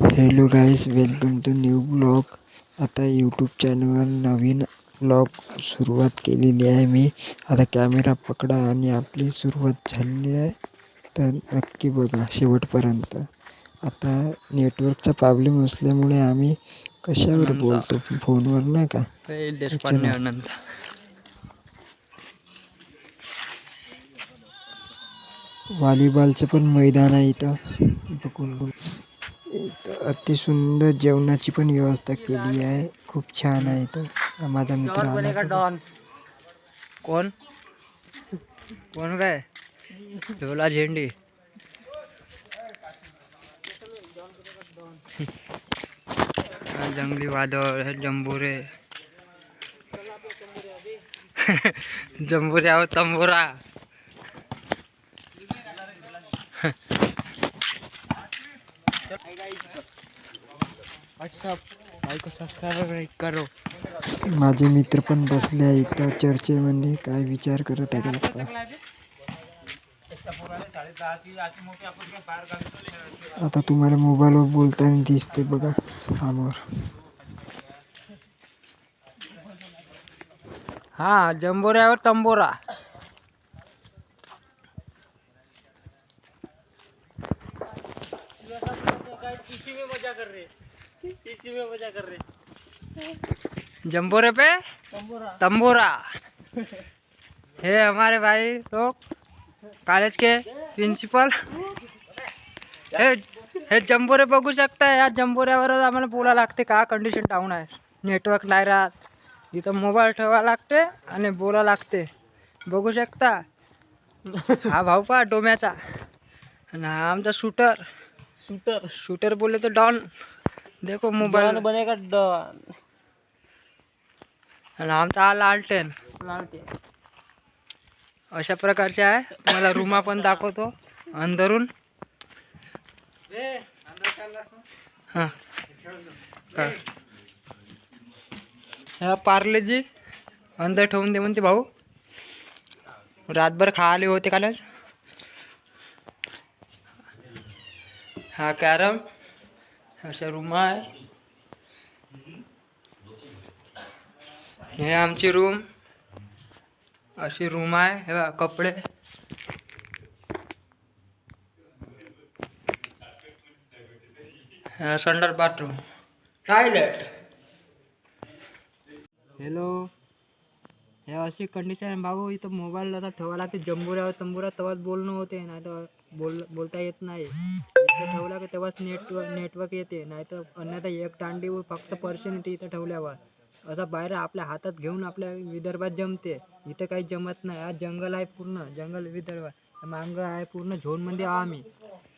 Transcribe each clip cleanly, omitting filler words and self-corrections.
Hello guys, welcome to new blog. आता YouTube चॅनलवर नवीन ब्लॉग सुरुवात केलेली आहे मी. आता कॅमेरा पकडा आणि आपली सुरुवात झालेली आहे, तर नक्की बघा शेवटपर्यंत. आता नेटवर्कचा प्रॉब्लेम असल्यामुळे आम्ही कशावर बोलतो, फोनवर नाही का. चला. व्हॉलीबॉलचं पण मैदान आहे इथं. बघून इथं अतिसुंदर जेवणाची पण व्यवस्था केली आहे. खूप छान आहे इथं. माझा मित्र आला. डॉन कोण कोण काय झोला झेंडी. जंगली वादळ हे जंबुरे. जंबुरे आहो तंबोरा. सबस्क्राईब करो. माझे मित्र पण बसले आहे इथं चर्चेमध्ये. काय विचार करत आहे का? आता तुम्हाला मोबाईलवर बोलताना दिसते बघा समोर. हाँ, जंबोरा और तंबोरा. जंबोरे पे तंबोरा. हे हमारे भाई लोग कॉलेज के प्रिन्सिपल. हे जंबोरे बघू शकता. या जंबोऱ्यावरच आम्हाला बोला लागते का कंडिशन डाऊन आहे, नेटवर्क नाही राहत. इथं मोबाईल ठेवा लागते आणि बोला लागते. बघू शकता. हा भाऊ पा डोम्याचा आणि हा आमचा शूटर. शूटर बोले तो डॉन. देखो मोबाईल बनेगा डॉन. आणि आमचा हा लालटेन. अशा प्रकारचे आहे. तुम्हाला रूमा पण दाखवतो अंदरून. हां काय ह्या पार्लेजी अंदर ठेवून दे म्हणते भाऊ. रातभर खायले होते कालच. हा कॅरम. अशा रूमा आहे. हे आमची रूम. अशी रूम आहे. हे बघा कपडे. संडास बाथरूम टॉयलेट. हॅलो. हे अशी कंडिशन आहे भाऊ. इथं मोबाईल आता ठेवा लागते जंबुऱ्यावर तंबुऱ्यात, तेव्हाच बोलणं होते. नाही तर बोलता येत नाही. इथं ठेवला की तेव्हाच नेटवर्क येते. नाही तर अन्यथा एक दांडीवर फक्त पर्शन येते इथं ठेवल्यावर. असं बाहेर आपल्या हातात घेऊन आपल्या विदर्भात जमते. इथं काही जमत नाही. आज जंगल आहे, पूर्ण जंगल विदर्भात. मांग आहे पूर्ण झोनमध्ये आहो आम्ही.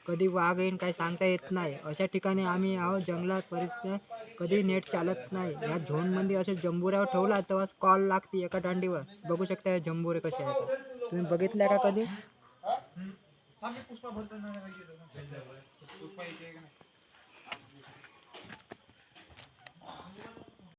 कधी वाघ येईन काही सांगता येत नाही. अशा ठिकाणी आम्ही आहो जंगलात. परिस्थिती कधी नेट चालत नाही. ह्या झोनमध्ये असे जंबुऱ्यावर ठेवला तेव्हाच कॉल लागते एका दांडीवर. बघू शकता हे जंबुरे कसे आहेत. तुम्ही बघितल्या का कधी?